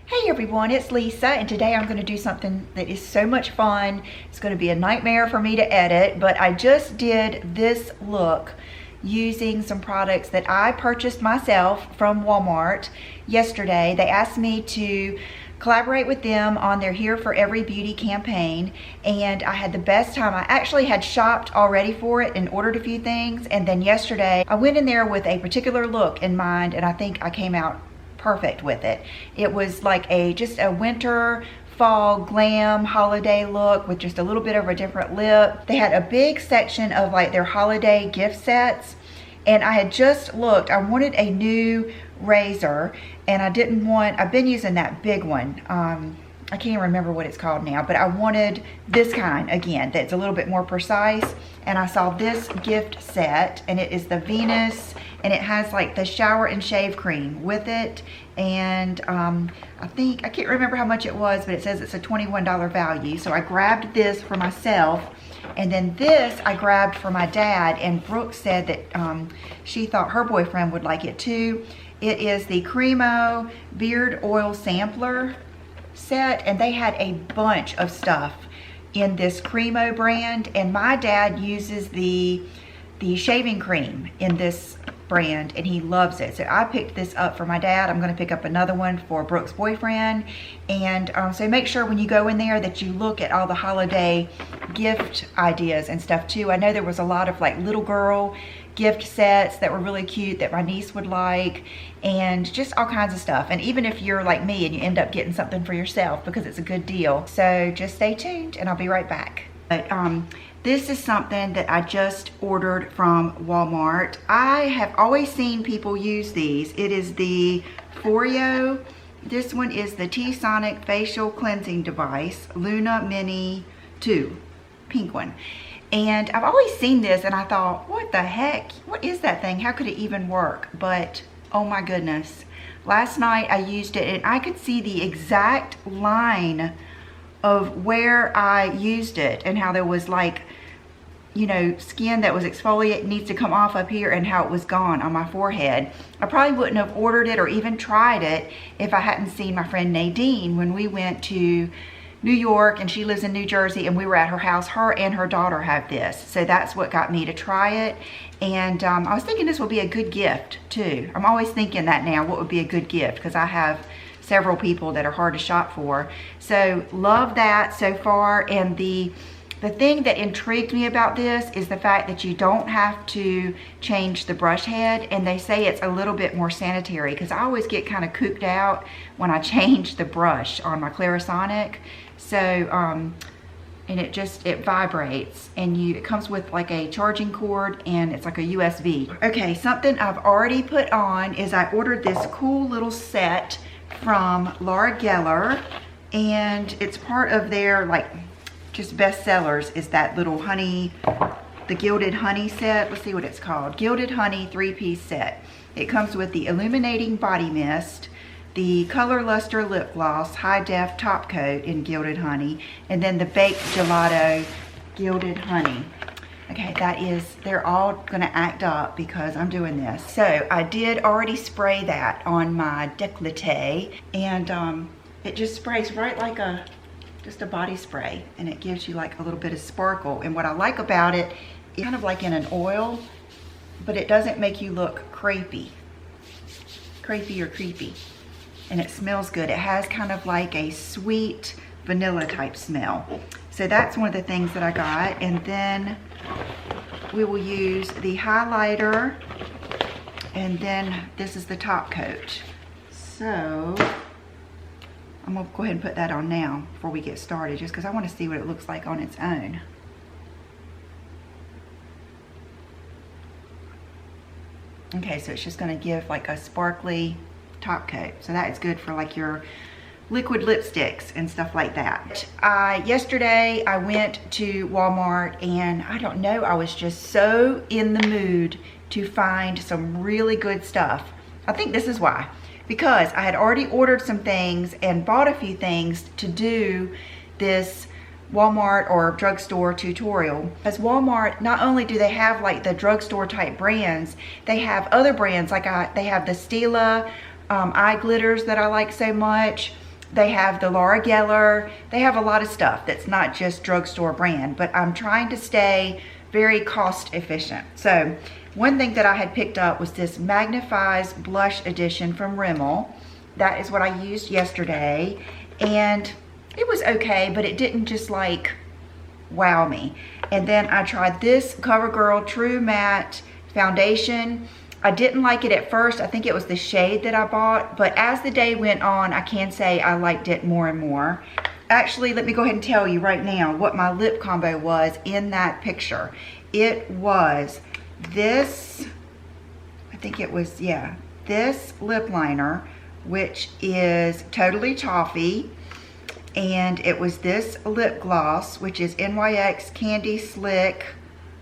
Hey everyone, it's Lisa, and today I'm going to do something that is so much fun. It's going to be a nightmare for me to edit, but I just did this look using some products that I purchased myself from Walmart yesterday. They asked me to collaborate with them on their Here for Every Beauty campaign, and I had the best time. I actually had shopped already for it and ordered a few things, and then yesterday I went in there with a particular look in mind, and I think I came out perfect with it. It was like just a winter fall glam holiday look with just a little bit of a different lip. They had a big section of like their holiday gift sets, and I had just looked. I wanted a new razor, and I've been using that big one. I can't remember what it's called now, but I wanted this kind again that's a little bit more precise. And I saw this gift set, and it is the Venus, and it has like the shower and shave cream with it. And I can't remember how much it was, but it says it's a $21 value. So I grabbed this for myself, and then this I grabbed for my dad, and Brooke said that she thought her boyfriend would like it too. It is the Cremo Beard Oil Sampler set, and they had a bunch of stuff in this Cremo brand, and my dad uses the shaving cream in this brand, and he loves it. So I picked this up for my dad. I'm going to pick up another one for Brooke's boyfriend. And so make sure when you go in there that you look at all the holiday gift ideas and stuff too. I know there was a lot of like little girl gift sets that were really cute that my niece would like, and just all kinds of stuff. And even if you're like me and you end up getting something for yourself because it's a good deal. So just stay tuned and I'll be right back. But this is something that I just ordered from Walmart. I have always seen people use these. It is the Foreo. This one is the T-Sonic Facial Cleansing Device, Luna Mini 2, pink one. And I've always seen this and I thought, what the heck? What is that thing? How could it even work? But oh my goodness. Last night I used it and I could see the exact line of where I used it and how there was like, you know, skin that was exfoliated, needs to come off up here, and how it was gone on my forehead. I probably wouldn't have ordered it or even tried it if I hadn't seen my friend Nadine when we went to New York, and she lives in New Jersey, and we were at her house. Her and her daughter have this. So that's what got me to try it. And I was thinking this would be a good gift too. I'm always thinking that now, what would be a good gift? Because I have several people that are hard to shop for. So love that so far. And the thing that intrigued me about this is the fact that you don't have to change the brush head, and they say it's a little bit more sanitary, because I always get kind of cooped out when I change the brush on my Clarisonic. So and it vibrates, and it comes with like a charging cord, and it's like a USB. Okay, something I've already put on is I ordered this cool little set from Laura Geller, and it's part of their like just best sellers is that little honey, the Gilded Honey set. Let's see what it's called. Gilded Honey 3-piece set. It comes with the Illuminating Body Mist, the Color Luster Lip Gloss, High Def Top Coat in Gilded Honey, and then the Baked Gelato Gilded Honey. Okay, they're all gonna act up because I'm doing this. So I did already spray that on my décolleté, and it just sprays right like just a body spray, and it gives you like a little bit of sparkle. And what I like about it, it's kind of like in an oil, but it doesn't make you look crepey or creepy. And it smells good. It has kind of like a sweet vanilla type smell. So that's one of the things that I got. And then we will use the highlighter, and then this is the top coat. So I'm gonna go ahead and put that on now before we get started, just because I want to see what it looks like on its own. Okay, so it's just gonna give like a sparkly top coat. So that is good for like your liquid lipsticks and stuff like that. Yesterday I went to Walmart, and I don't know, I was just so in the mood to find some really good stuff. I think this is why. Because I had already ordered some things and bought a few things to do this Walmart or drugstore tutorial. As Walmart, not only do they have like the drugstore type brands, they have other brands like they have the Stila eye glitters that I like so much. They have the Laura Geller. They have a lot of stuff that's not just drugstore brand, but I'm trying to stay very cost efficient. So one thing that I had picked up was this Magnifies Blush Edition from Rimmel. That is what I used yesterday, and it was okay, but it didn't just like wow me. And then I tried this CoverGirl True Matte Foundation. I didn't like it at first. I think it was the shade that I bought, but as the day went on, I can say I liked it more and more. Actually, let me go ahead and tell you right now what my lip combo was in that picture. It was this, I think it was, yeah, this lip liner, which is Totally Toffee, and it was this lip gloss, which is NYX Candy Slick.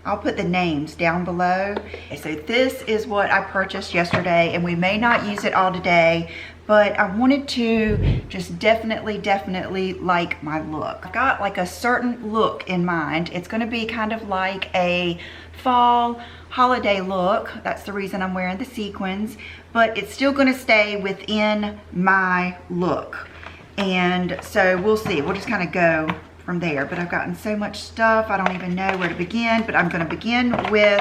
I'll put the names down below. So this is what I purchased yesterday, and we may not use it all today, but I wanted to just definitely like my look. I've got like a certain look in mind. It's gonna be kind of like a fall holiday look. That's the reason I'm wearing the sequins, but it's still gonna stay within my look. And so we'll see, we'll just kind of go from there. But I've gotten so much stuff, I don't even know where to begin, but I'm gonna begin with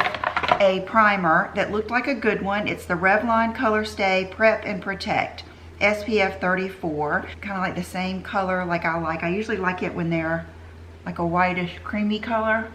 a primer that looked like a good one. It's the Revlon Color Stay Prep and Protect SPF 34. Kind of like the same color like I like. I usually like it when they're like a whitish creamy color.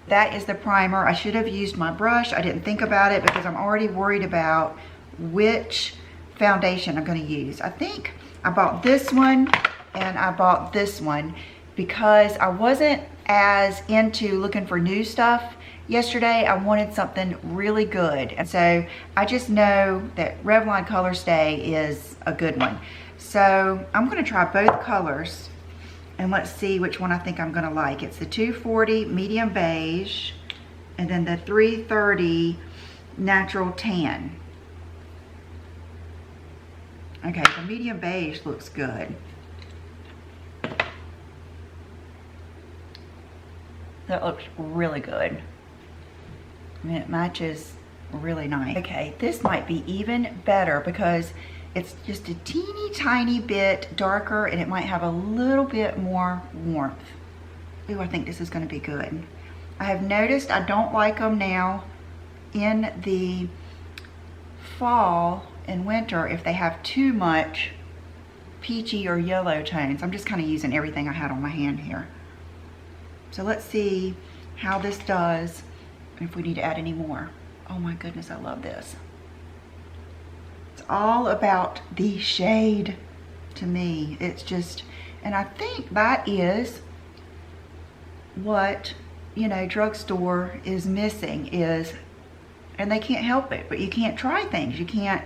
That is the primer. I should have used my brush. I didn't think about it because I'm already worried about which foundation I'm gonna use. I think I bought this one and I bought this one because I wasn't as into looking for new stuff yesterday. I wanted something really good. And so I just know that Revlon Color Stay is a good one. So I'm gonna try both colors and let's see which one I think I'm gonna like. It's the 240 Medium Beige and then the 330 Natural Tan. Okay, the Medium Beige looks good. That looks really good. I mean, it matches really nice. Okay, this might be even better because it's just a teeny tiny bit darker and it might have a little bit more warmth. Ooh, I think this is gonna be good. I have noticed I don't like them now in the fall and winter if they have too much peachy or yellow tones. I'm just kind of using everything I had on my hand here. So let's see how this does and if we need to add any more. Oh my goodness, I love this. It's all about the shade to me. It's just, and I think that is what, you know, drugstore is missing is, and they can't help it, but you can't try things. You can't,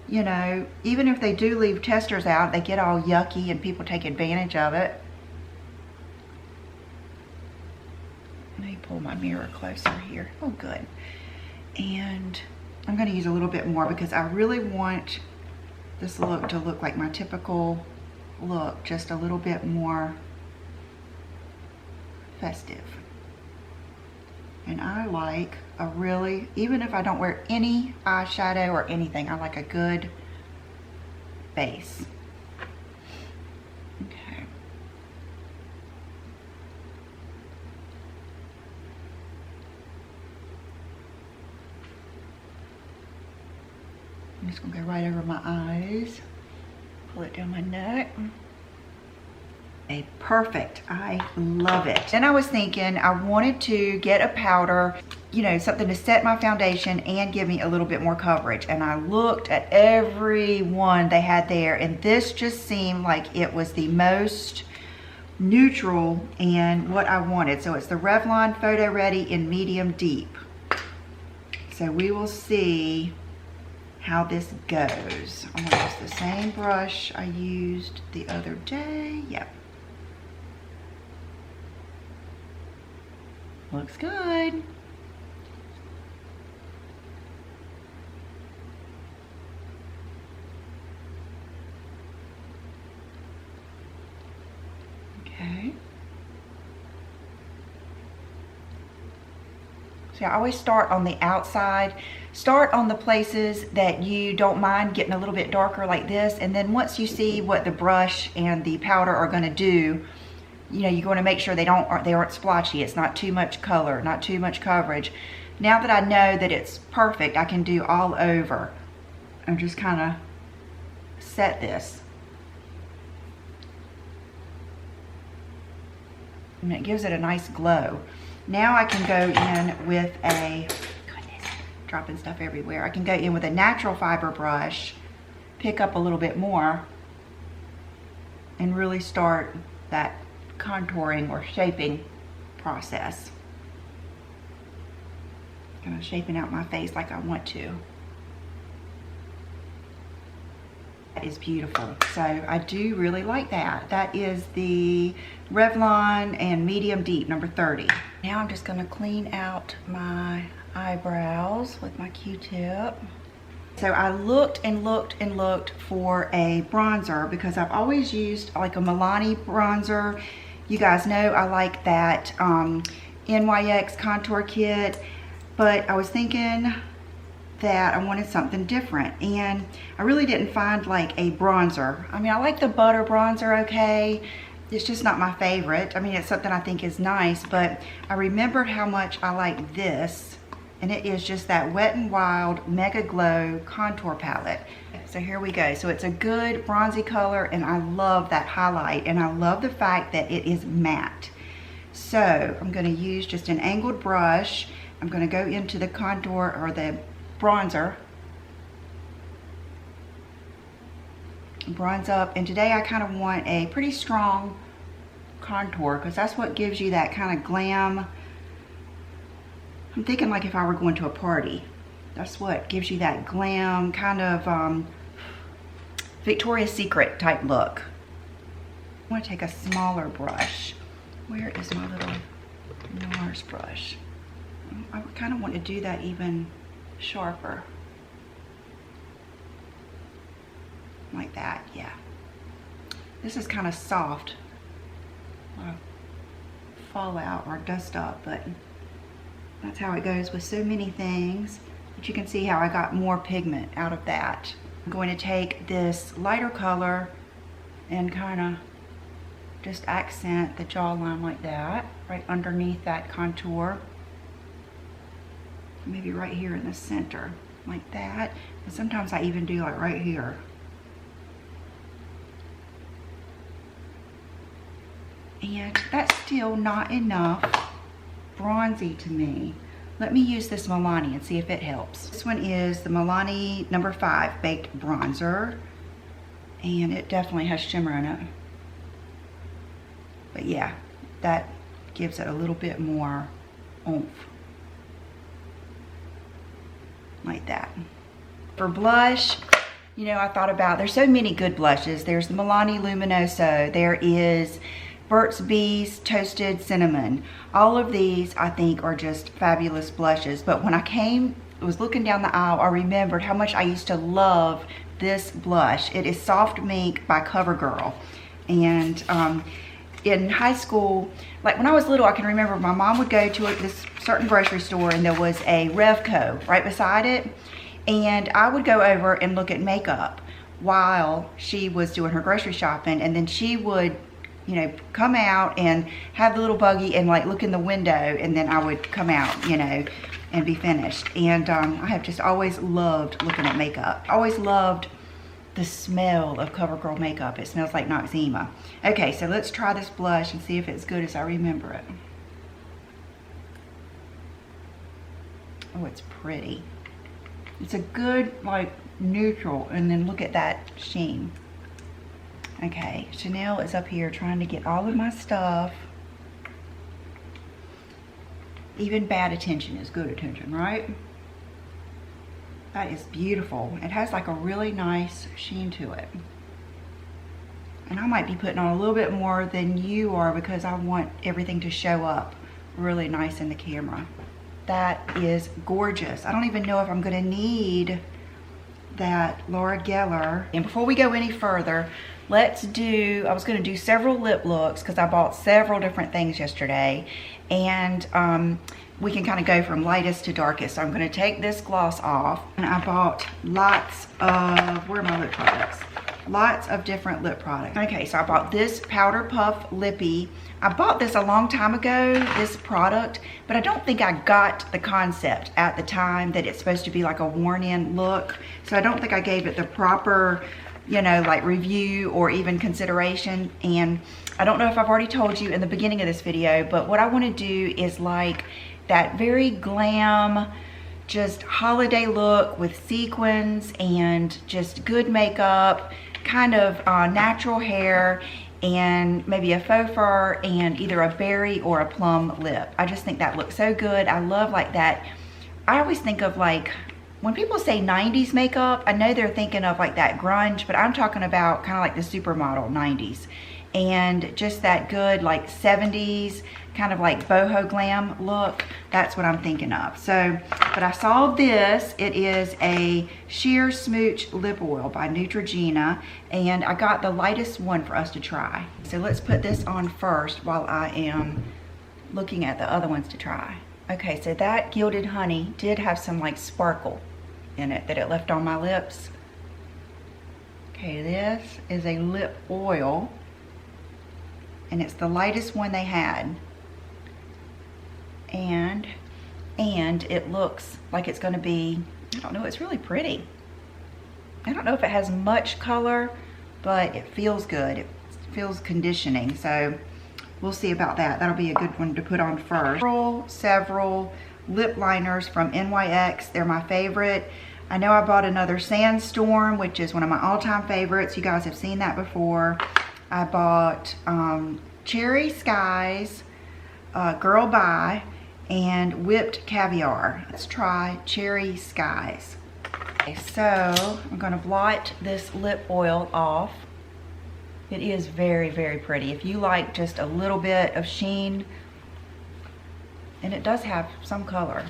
you know, even if they do leave testers out, they get all yucky and people take advantage of it. Let me pull my mirror closer here. Oh, good. And I'm going to use a little bit more because I really want this look to look like my typical look, just a little bit more festive. And I like a really, even if I don't wear any eyeshadow or anything, I like a good base. Okay. I'm just gonna go right over my eyes, pull it down my neck. Okay, perfect. I love it. Then I was thinking I wanted to get a powder, you know, something to set my foundation and give me a little bit more coverage. And I looked at every one they had there, and this just seemed like it was the most neutral and what I wanted. So it's the Revlon Photo Ready in Medium Deep. So we will see how this goes. I'm gonna use the same brush I used the other day. Yep. Looks good. Okay. See, I always start on the outside. Start on the places that you don't mind getting a little bit darker like this, and then once you see what the brush and the powder are going to do, you know, you're going to make sure they aren't splotchy. It's not too much color, not too much coverage. Now that I know that it's perfect, I can do all over and just kind of set this. And it gives it a nice glow. Now I can go in with a, goodness, dropping stuff everywhere. I can go in with a natural fiber brush, pick up a little bit more, and really start that contouring or shaping process. Kind of shaping out my face like I want to. That is beautiful. So I do really like that. That is the Revlon and Medium Deep number 30. Now I'm just going to clean out my eyebrows with my Q-tip. So I looked and looked and looked for a bronzer because I've always used like a Milani bronzer. You guys know I like that NYX contour kit, but I was thinking that I wanted something different, and I really didn't find like a bronzer. I mean, I like the butter bronzer, okay. It's just not my favorite. I mean, it's something I think is nice, but I remembered how much I like this, and it is just that Wet n Wild Mega Glow contour palette. So here we go. So it's a good bronzy color, and I love that highlight, and I love the fact that it is matte. So I'm going to use just an angled brush. I'm going to go into the contour or the bronzer, bronze up, and today I kind of want a pretty strong contour because that's what gives you that kind of glam. I'm thinking like if I were going to a party, that's what gives you that glam kind of Victoria's Secret type look. I want to take a smaller brush. Where is my little NARS brush? I kind of want to do that even sharper, like that. Yeah, this is kind of soft, fallout or dust up, but that's how it goes with so many things. But you can see how I got more pigment out of that. I'm going to take this lighter color and kind of just accent the jawline like that, right underneath that contour. Maybe right here in the center, like that. And sometimes I even do like right here. And that's still not enough bronzy to me. Let me use this Milani and see if it helps. This one is the Milani number 5 Baked Bronzer. And it definitely has shimmer in it. But yeah, that gives it a little bit more oomph. Like that. For blush, you know, I thought about, there's so many good blushes. There's the Milani Luminoso. There is Burt's Bees Toasted Cinnamon. All of these I think are just fabulous blushes. But when I was looking down the aisle, I remembered how much I used to love this blush. It is Soft Mink by CoverGirl. And in high school, like when I was little, I can remember my mom would go to this certain grocery store and there was a Revco right beside it. And I would go over and look at makeup while she was doing her grocery shopping. And then she would, you know, come out and have the little buggy and like look in the window, and then I would come out, you know, and be finished. And I have just always loved looking at makeup. Always loved the smell of CoverGirl makeup. It smells like Noxzema. Okay, so let's try this blush and see if it's good as I remember it. Oh, it's pretty. It's a good, like, neutral, and then look at that sheen. Okay, Chanel is up here trying to get all of my stuff. Even bad attention is good attention, right? That is beautiful. It has like a really nice sheen to it. And I might be putting on a little bit more than you are because I want everything to show up really nice in the camera. That is gorgeous. I don't even know if I'm gonna need that Laura Geller. And before we go any further, let's do, I was gonna do several lip looks because I bought several different things yesterday. And we can kind of go from lightest to darkest. So I'm going to take this gloss off. And I bought lots of, where are my lip products? Lots of different lip products. Okay, so I bought this Powder Puff Lippy. I bought this a long time ago, this product, but I don't think I got the concept at the time that it's supposed to be like a worn-in look. So I don't think I gave it the proper, you know, like review or even consideration. And I don't know if I've already told you in the beginning of this video, but what I want to do is like that very glam, just holiday look with sequins and just good makeup, kind of natural hair, and maybe a faux fur and either a berry or a plum lip. I just think that looks so good. I love like that. I always think of like, when people say 90s makeup, I know they're thinking of like that grunge, but I'm talking about kind of like the supermodel 90s. And just that good like 70s, kind of like boho glam look. That's what I'm thinking of. So, but I saw this. It is a Sheer Smooch Lip Oil by Neutrogena. And I got the lightest one for us to try. So let's put this on first while I am looking at the other ones to try. Okay, so that Gilded Honey did have some like sparkle in it that it left on my lips. Okay, this is a lip oil. And it's the lightest one they had. And it looks like it's gonna be, I don't know, it's really pretty. I don't know if it has much color, but it feels good. It feels conditioning, so we'll see about that. That'll be a good one to put on first. Several lip liners from NYX. They're my favorite. I know I bought another Sandstorm, which is one of my all-time favorites. You guys have seen that before. I bought Cherry Skies, Girl Bye, and Whipped Caviar. Let's try Cherry Skies. Okay, so I'm gonna blot this lip oil off. It is very, very pretty. If you like just a little bit of sheen, and it does have some color.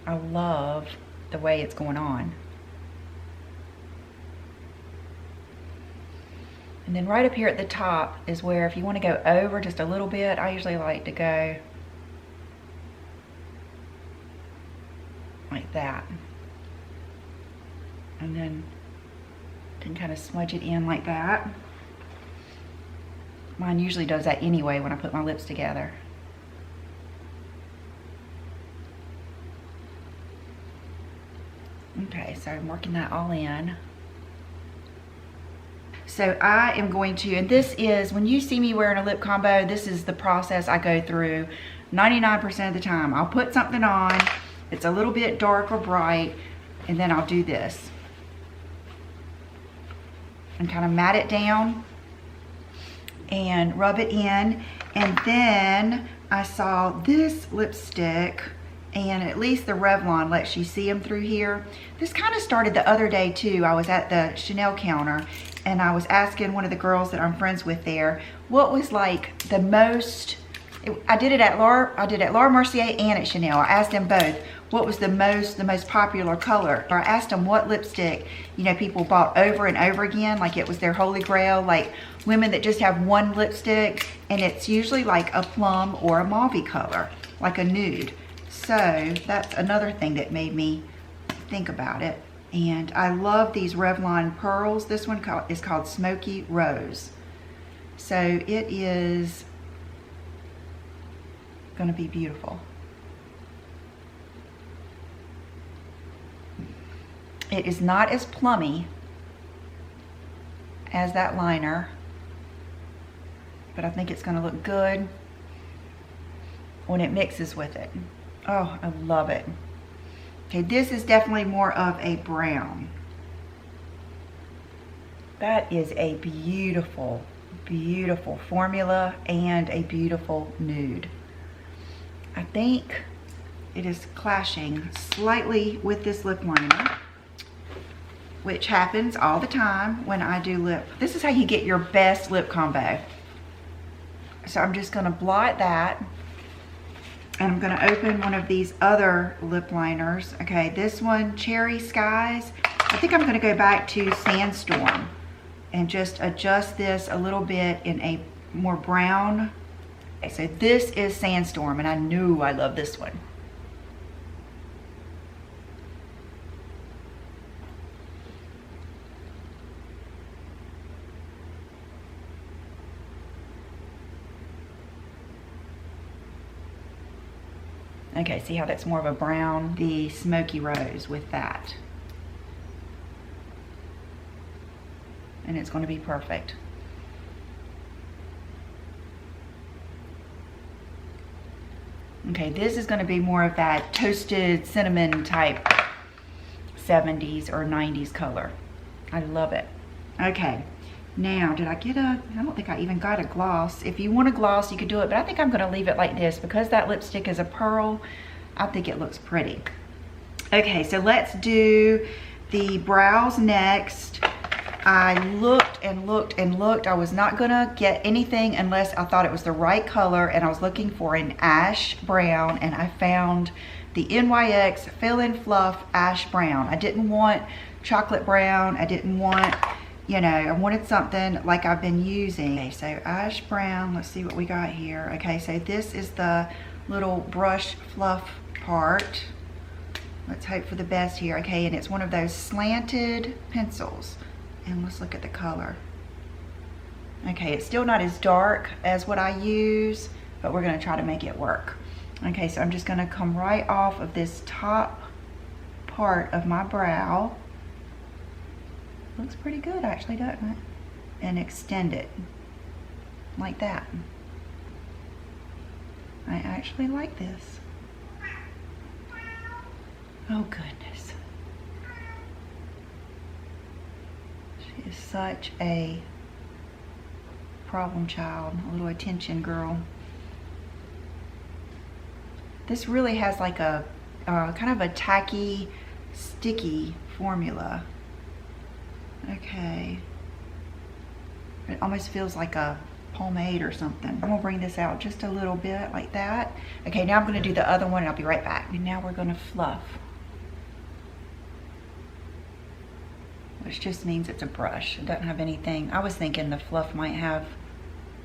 I love the way it's going on. And then right up here at the top is where if you want to go over just a little bit, I usually like to go like that. And then can kind of smudge it in like that. Mine usually does that anyway when I put my lips together. Okay, so I'm working that all in. So I am going to, and this is, when you see me wearing a lip combo, this is the process I go through 99% of the time. I'll put something on, it's a little bit dark or bright, and then I'll do this. And kind of mat it down and rub it in. And then I saw this lipstick, and at least the Revlon lets you see them through here. This kind of started the other day too. I was at the Chanel counter and I was asking one of the girls that I'm friends with there, what was like the most, I did it at Laura Mercier and at Chanel. I asked them both, what was the most popular color? Or I asked them what lipstick, you know, people bought over and over again, like it was their holy grail, like women that just have one lipstick, and it's usually like a plum or a mauve color, like a nude. So that's another thing that made me think about it. And I love these Revlon pearls. This one is called Smoky Rose. So it is gonna be beautiful. It is not as plummy as that liner, but I think it's gonna look good when it mixes with it. Oh, I love it. Okay, this is definitely more of a brown. That is a beautiful, beautiful formula and a beautiful nude. I think it is clashing slightly with this lip liner, which happens all the time when I do lip. This is how you get your best lip combo. So I'm just gonna blot that. And I'm gonna open one of these other lip liners. Okay, this one, Cherry Skies. I think I'm gonna go back to Sandstorm and just adjust this a little bit in a more brown. Okay, so this is Sandstorm, and I knew I love this one. Okay, see how that's more of a brown? The Smoky Rose with that. And it's going to be perfect. Okay, this is going to be more of that toasted cinnamon type 70s or 90s color. I love it. Okay, now did I get I don't think I even got a gloss. If you want a gloss, you could do it, but I think I'm going to leave it like this because that lipstick is a pearl. I think it looks pretty. Okay, so let's do the brows next. I looked and looked and looked. I was not gonna get anything unless I thought it was the right color, and I was looking for an ash brown, and I found the NYX Fill-In Fluff Ash Brown. I didn't want chocolate brown. I didn't want, you know, I wanted something like I've been using. Okay, so ash brown, let's see what we got here. Okay, so this is the little brush fluff part. Let's hope for the best here. Okay, and it's one of those slanted pencils. And let's look at the color. Okay, it's still not as dark as what I use, but we're gonna try to make it work. Okay, so I'm just gonna come right off of this top part of my brow. Looks pretty good actually, doesn't it? And extend it like that. I actually like this. Oh goodness. She is such a problem child, a little attention girl. This really has like a kind of a tacky, sticky formula. Okay. It almost feels like a pomade or something. I'm gonna bring this out just a little bit like that. Okay, now I'm gonna do the other one and I'll be right back. And now we're gonna fluff. Which just means it's a brush. It doesn't have anything. I was thinking the fluff might have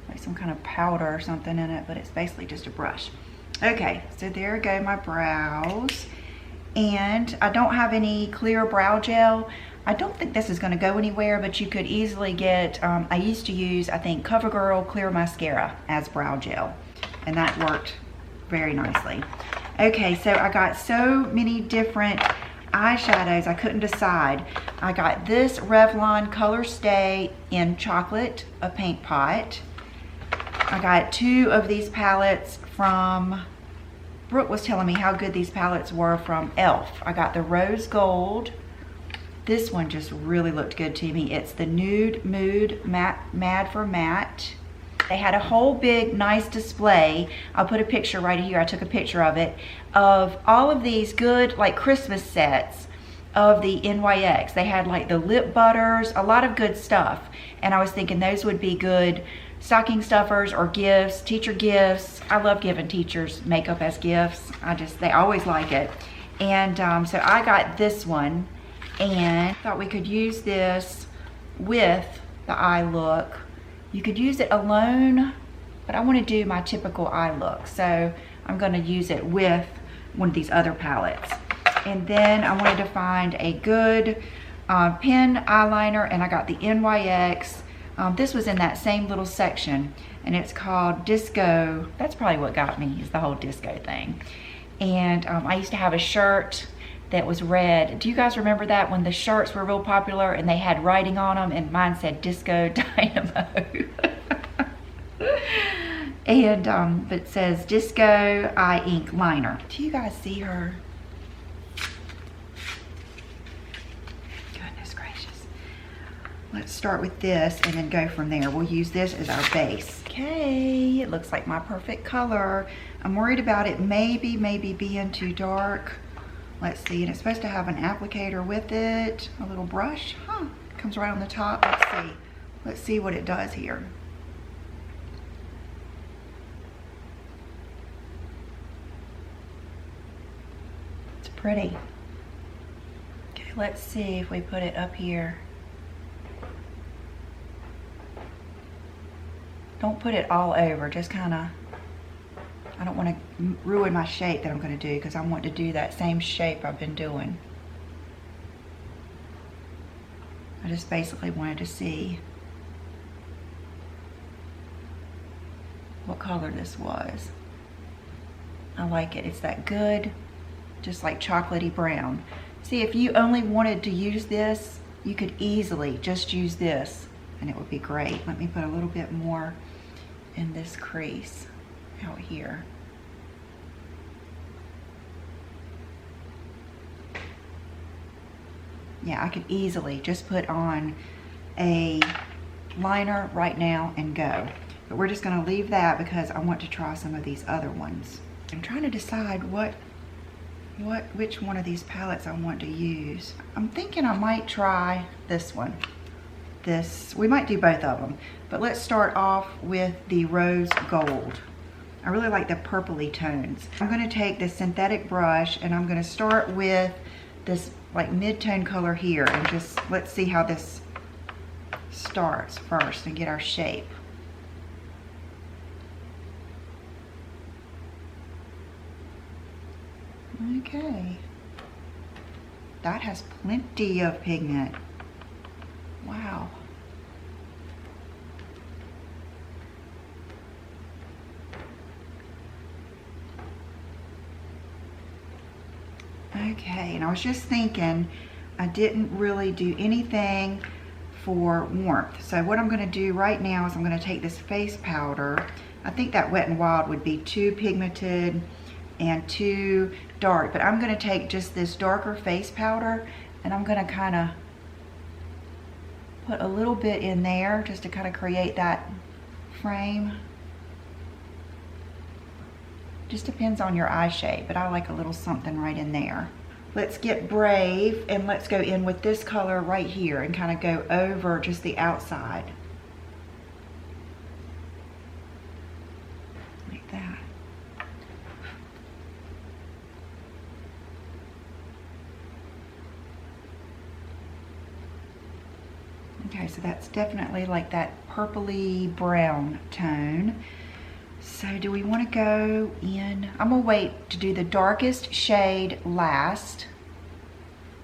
like some kind of powder or something in it, but it's basically just a brush. Okay, so there go my brows. And I don't have any clear brow gel. I don't think this is gonna go anywhere, but you could easily get, I used to use, I think, CoverGirl Clear Mascara as brow gel. And that worked very nicely. Okay, so I got so many different eyeshadows, I couldn't decide. I got this Revlon Color Stay in Chocolate, a paint pot. I got two of these palettes from, Brooke was telling me how good these palettes were from e.l.f. I got the Rose Gold. This one just really looked good to me. It's the Nude Mood Mad for Matte. They had a whole big nice display. I'll put a picture right here. I took a picture of it, of all of these good like Christmas sets of the NYX. They had like the lip butters, a lot of good stuff. And I was thinking those would be good stocking stuffers or gifts, teacher gifts. I love giving teachers makeup as gifts. They always like it. And so I got this one and thought we could use this with the eye look. You could use it alone, but I want to do my typical eye look. So I'm going to use it with one of these other palettes. And then I wanted to find a good pen eyeliner, and I got the NYX. This was in that same little section, and it's called Disco. That's probably what got me, is the whole disco thing. And I used to have a shirt that was red. Do you guys remember that, when the shirts were real popular and they had writing on them, and mine said Disco Dynamo. And but it says Disco Eye Ink Liner. Do you guys see her? Goodness gracious. Let's start with this and then go from there. We'll use this as our base. Okay, it looks like my perfect color. I'm worried about it maybe being too dark. Let's see, and it's supposed to have an applicator with it, a little brush. Huh, comes right on the top. Let's see. Let's see what it does here. Pretty. Okay, let's see if we put it up here. Don't put it all over, just kind of, I don't want to ruin my shape that I'm going to do because I want to do that same shape I've been doing. I just basically wanted to see what color this was. I like it. It's that good, just like chocolatey brown. See, if you only wanted to use this, you could easily just use this and it would be great. Let me put a little bit more in this crease out here. Yeah, I could easily just put on a liner right now and go. But we're just gonna leave that because I want to try some of these other ones. I'm trying to decide which one of these palettes I want to use. I'm thinking I might try this one. We might do both of them, but let's start off with the rose gold. I really like the purpley tones. I'm gonna take this synthetic brush and I'm gonna start with this like mid-tone color here and just let's see how this starts first and get our shape. Okay, that has plenty of pigment. Wow. Okay, and I was just thinking I didn't really do anything for warmth. So what I'm going to do right now is I'm going to take this face powder. I think that Wet n Wild would be too pigmented and too dark, but I'm going to take just this darker face powder and I'm going to kind of put a little bit in there just to kind of create that frame. Just depends on your eye shape, but I like a little something right in there. Let's get brave and let's go in with this color right here and kind of go over just the outside. Like that. Okay, so that's definitely like that purpley brown tone. So do we want to go in? I'm gonna wait to do the darkest shade last,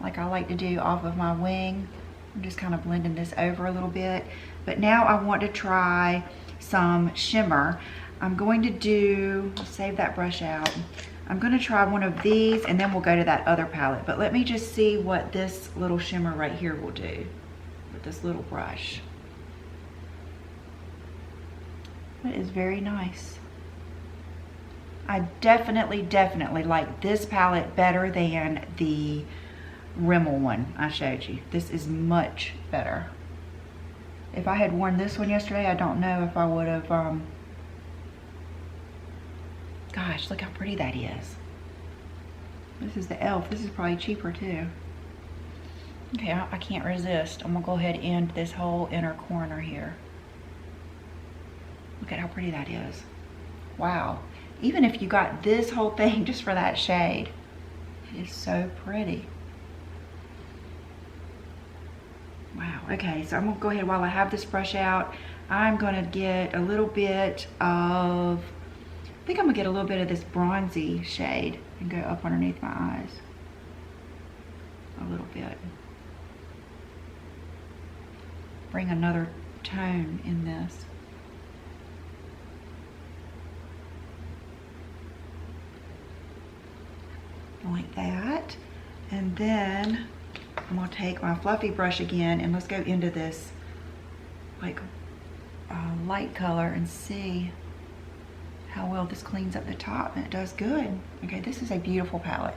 like I like to do off of my wing. I'm just kind of blending this over a little bit. But now I want to try some shimmer. I'm going to do, save that brush out. I'm going to try one of these and then we'll go to that other palette. But let me just see what this little shimmer right here will do with this little brush. It is very nice. I definitely like this palette better than the Rimmel one I showed you. This is much better. If I had worn this one yesterday, I don't know if I would have, gosh, look how pretty that is. This is the e.l.f. This is probably cheaper too. Okay, I can't resist. I'm gonna go ahead and end this whole inner corner here. Look at how pretty that is. Wow. Even if you got this whole thing just for that shade, it is so pretty. Wow. Okay, so I'm gonna go ahead while I have this brush out. I'm gonna get a little bit of, I think I'm gonna get a little bit of this bronzy shade and go up underneath my eyes. A little bit. Bring another tone in this. Like that. And then I'm gonna take my fluffy brush again and let's go into this like light color and see how well this cleans up the top. And it does good. Okay, this is a beautiful palette.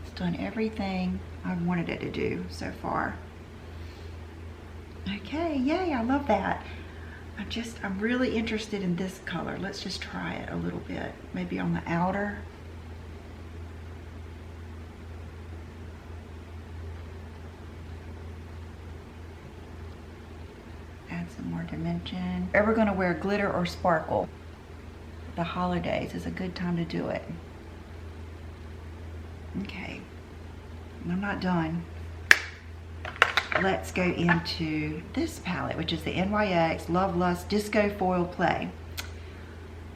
It's done everything I've wanted it to do so far. Okay, yay, I love that. I'm really interested in this color. Let's just try it a little bit. Maybe on the outer. Add some more dimension. Ever gonna wear glitter or sparkle? the holidays is a good time to do it. Okay, and I'm not done. Let's go into this palette, which is the NYX Love Lust Disco Foil Play.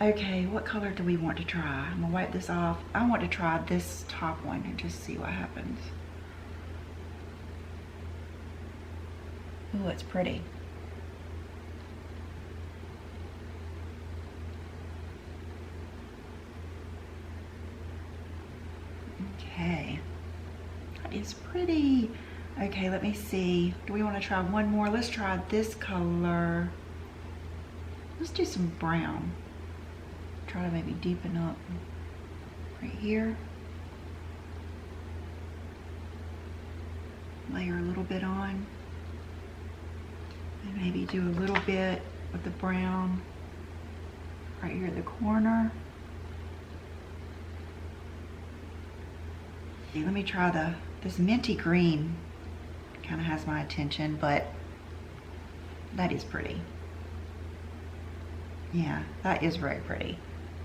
Okay, what color do we want to try? I'm gonna wipe this off. I want to try this top one and just see what happens. Ooh, it's pretty. Okay, that is pretty. Okay, let me see. Do we want to try one more? Let's try this color. Let's do some brown. Try to maybe deepen up right here. Layer a little bit on. And maybe do a little bit with the brown right here at the corner. Okay, let me try this minty green. Kind of has my attention, but that is pretty. Yeah, that is very pretty.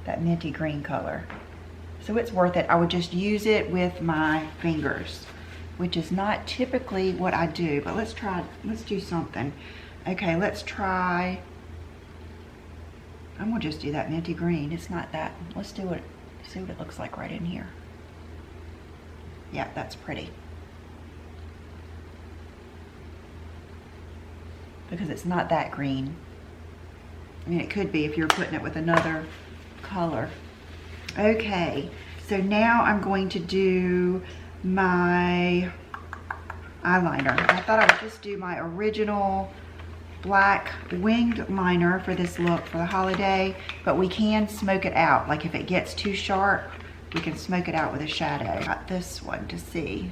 That minty green color. So it's worth it. I would just use it with my fingers, which is not typically what I do, but let's do something. Okay, let's try, I'm gonna just do that minty green. It's not that, let's do it, see what it looks like right in here. Yeah, that's pretty. Because it's not that green. I mean, it could be if you're putting it with another color. Okay, so now I'm going to do my eyeliner. I thought I would just do my original black winged liner for this look for the holiday, but we can smoke it out. Like if it gets too sharp, we can smoke it out with a shadow. I got this one to see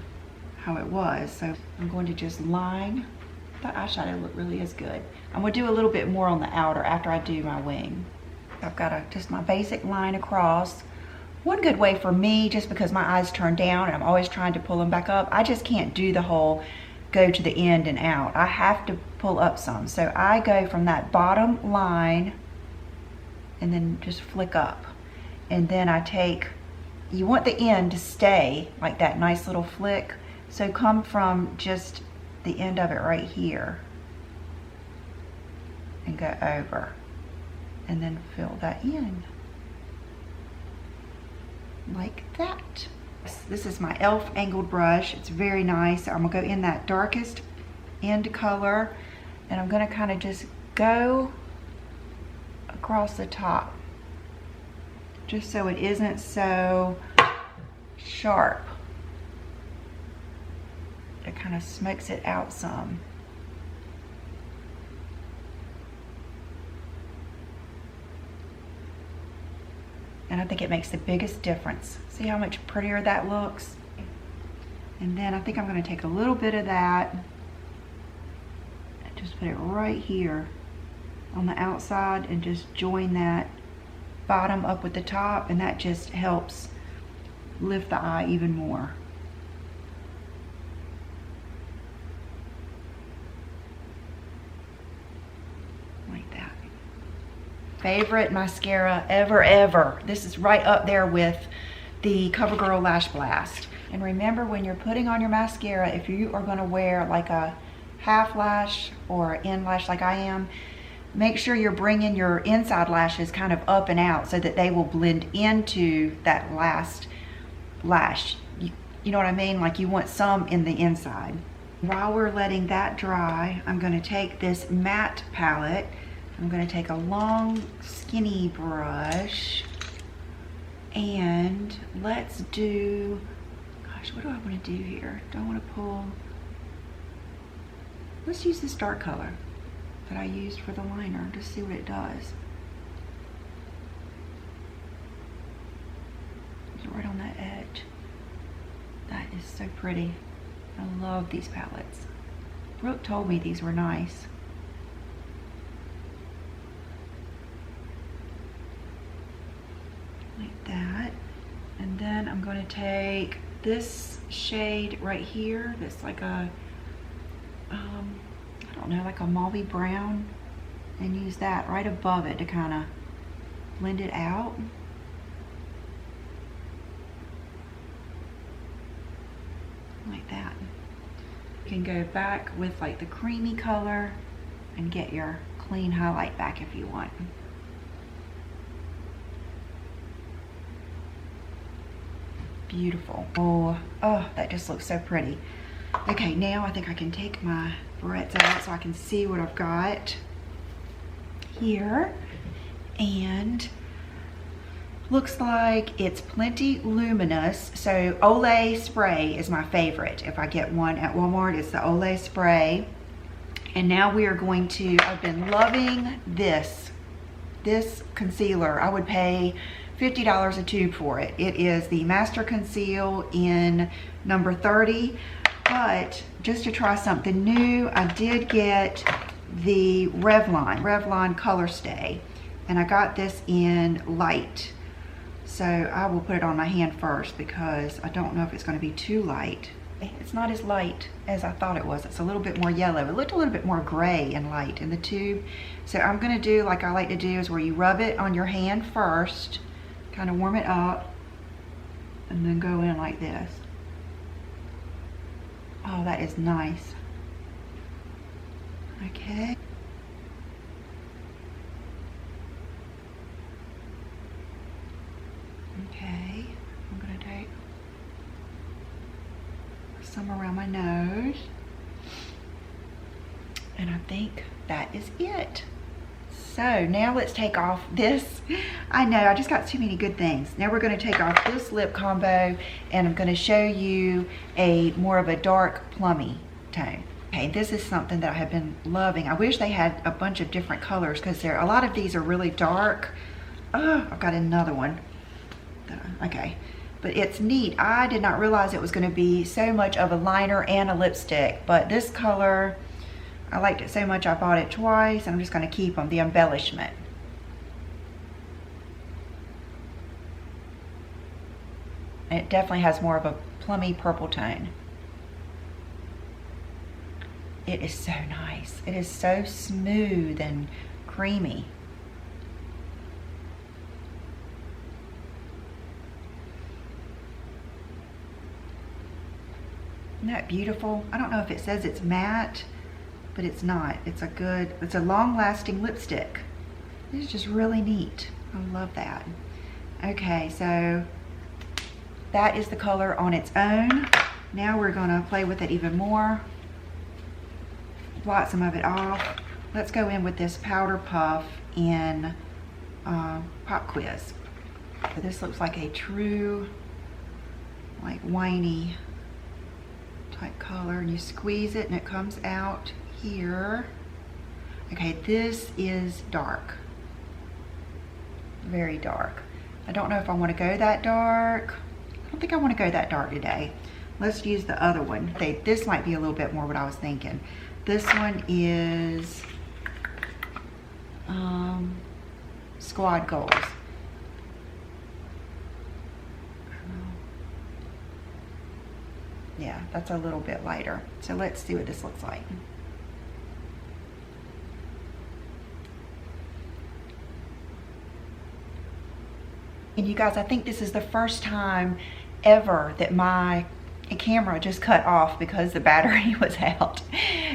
how it was. So I'm going to just line. The eyeshadow look really is good. I'm gonna do a little bit more on the outer after I do my wing. I've got just my basic line across. One good way for me, just because my eyes turn down and I'm always trying to pull them back up, I just can't do the whole go to the end and out. I have to pull up some. So I go from that bottom line and then just flick up. And then I take, you want the end to stay like that nice little flick. So come from just the end of it right here and go over and then fill that in like that. This is my e.l.f. angled brush. It's very nice. I'm gonna go in that darkest end color and I'm gonna kind of just go across the top just so it isn't so sharp. It kind of smokes it out some. And I think it makes the biggest difference. See how much prettier that looks? And then I think I'm going to take a little bit of that and just put it right here on the outside and just join that bottom up with the top, and that just helps lift the eye even more. Favorite mascara ever. This is right up there with the CoverGirl Lash Blast. And remember, when you're putting on your mascara, if you are going to wear like a half lash or end lash like I am, make sure you're bringing your inside lashes kind of up and out so that they will blend into that last lash. You know what I mean? Like you want some in the inside. While we're letting that dry, I'm going to take this matte palette. I'm going to take a long skinny brush and let's do, gosh, what do I want to do here? Do I want to pull, let's use this dark color that I used for the liner, just see what it does. It's right on that edge. That is so pretty. I love these palettes. Brooke told me these were nice. Like that. And then I'm going to take this shade right here that's like a I don't know, like a mauvey brown, and use that right above it to kind of blend it out. Like that. You can go back with like the creamy color and get your clean highlight back if you want. Beautiful. Oh, that just looks so pretty. Okay, now I think I can take my barrettes out so I can see what I've got here. And looks like it's plenty luminous. So Olay spray is my favorite. If I get one at Walmart, it's the Olay spray. And now we are going to, I've been loving this concealer. I would pay $50 a tube for it. It is the Master Conceal in number 30. But just to try something new, I did get the Revlon Color Stay. And I got this in light. So I will put it on my hand first because I don't know if it's going to be too light. It's not as light as I thought it was. It's a little bit more yellow. It looked a little bit more gray and light in the tube. So I'm going to do like I like to do, is where you rub it on your hand first, kind of warm it up, and then go in like this. Oh, that is nice. Okay. Okay, I'm gonna take some around my nose. And I think that is it. So now let's take off this. I know, I just got too many good things. Now we're gonna take off this lip combo and I'm gonna show you a more of a dark plummy tone. Okay, this is something that I have been loving. I wish they had a bunch of different colors because a lot of these are really dark. Oh, I've got another one. Okay, but it's neat. I did not realize it was going to be so much of a liner and a lipstick, but this color, I liked it so much I bought it twice, and I'm just going to keep them, the embellishment. It definitely has more of a plummy purple tone. It is so nice. It is so smooth and creamy. Isn't that beautiful? I don't know if it says it's matte, but it's not. It's a long-lasting lipstick. It's just really neat. I love that. Okay, so that is the color on its own. Now we're gonna play with it even more. Blot some of it off. Let's go in with this Powder Puff in Pop Quiz. So this looks like a true, like, winey type color, and you squeeze it and it comes out here. Okay, this is dark, very dark. I don't know if I want to go that dark. I don't think I want to go that dark today. Let's use the other one. This might be a little bit more what I was thinking. This one is Squad Goals. Yeah, that's a little bit lighter. So let's see what this looks like. And you guys, I think this is the first time ever that my camera just cut off because the battery was out.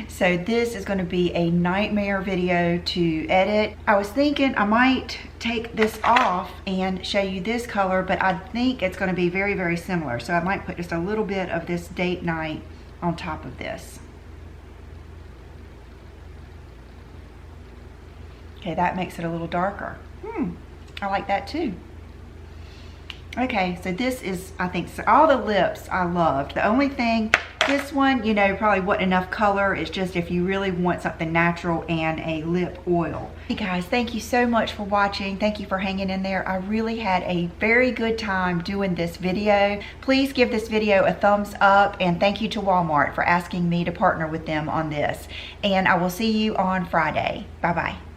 So this is going to be a nightmare video to edit. I was thinking I might take this off and show you this color, but I think it's going to be very, very similar. So I might put just a little bit of this Date Night on top of this. Okay, that makes it a little darker. I like that too. Okay, so this is, I think, so all the lips I loved. The only thing, this one, you know, probably wasn't enough color. It's just if you really want something natural and a lip oil. Hey guys, thank you so much for watching. Thank you for hanging in there. I really had a very good time doing this video. Please give this video a thumbs up, and thank you to Walmart for asking me to partner with them on this. And I will see you on Friday. Bye-bye.